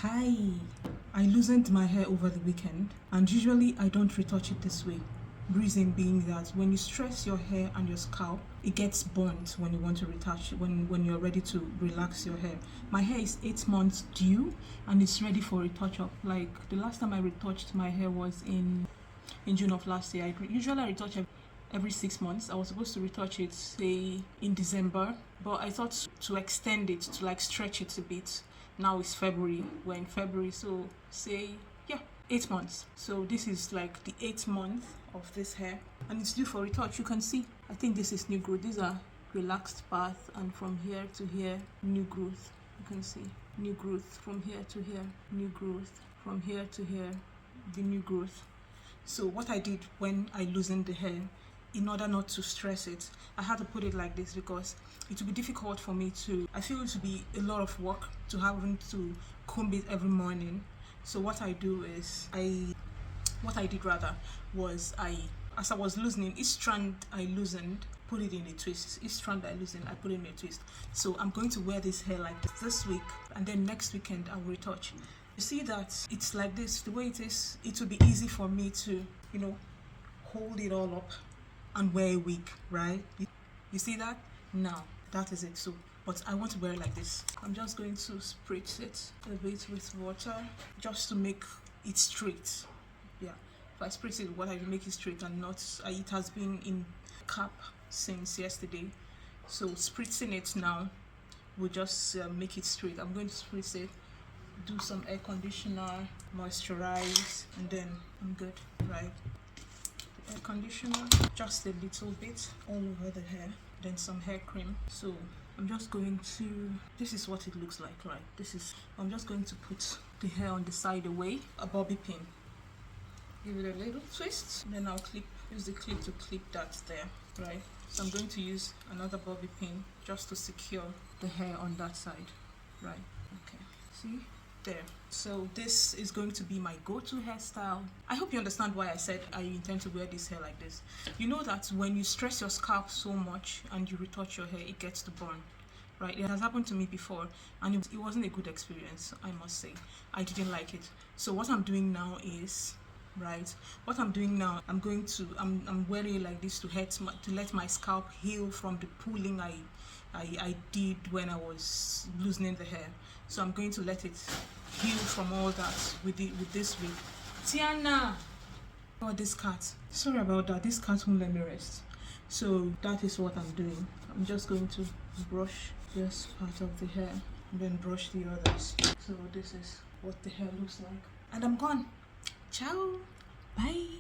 Hi, I loosened my hair over the weekend and usually I don't retouch it this way. Reason being that when you stress your hair and your scalp, it gets burnt when you want to retouch it, when you're ready to relax your hair. My hair is 8 months due and it's ready for a touch up. Like the last time I retouched my hair was in June of last year. Usually I retouch every 6 months. I was supposed to retouch it say in December, but I thought to extend it, to like stretch it a bit. Now it's February, we're in February, so say, yeah, 8 months. So this is like the 8th month of this hair and it's due for retouch. You can see, I think this is new growth. These are relaxed path, and from here to here, new growth. You can see new growth from here to here, new growth from here to here, the new growth. So what I did when I loosened the hair, in order not to stress it, I had to put it like this because it would be difficult for me to, I feel it would be a lot of work to having to comb it every morning. So what I do is, what I did rather was as I was loosening, each strand I loosened, put it in a twist. Each strand I loosened, I put it in a twist. So I'm going to wear this hair like this week, and then next weekend I'll retouch. You see that it's like this, the way it is, it will be easy for me to, hold it all up and wear a wig, right? You see that? Now, that is it. So, but I want to wear it like this. I'm just going to spritz it a bit with water just to make it straight. Yeah, if I spritz it with water, it will make it straight and not, it has been in cap since yesterday. So spritzing it now will just make it straight. I'm going to spritz it, do some air conditioner, moisturize, and then I'm good, right? Air conditioner, just a little bit all over the hair, then some hair cream. So I'm just going to, this is what it looks like, right? I'm just going to put the hair on the side away, a bobby pin, give it a little twist, then I'll use the clip to clip that there, right? So I'm going to use another bobby pin just to secure the hair on that side, right? Okay, see? There. So this is going to be my go-to hairstyle. I hope you understand why I said I intend to wear this hair like this. You know that when you stress your scalp so much and you retouch your hair, it gets to burn, right? It has happened to me before and it wasn't a good experience, I must say. I didn't like it. So what I'm doing now is, I'm wearing it like this to let my scalp heal from the pulling I did when I was loosening the hair. So I'm going to let it heal from all that with this wig. Tiana! Oh, this cat. Sorry about that. This cat won't let me rest. So that is what I'm doing. I'm just going to brush this part of the hair and then brush the others. So this is what the hair looks like. And I'm gone. Ciao. Bye.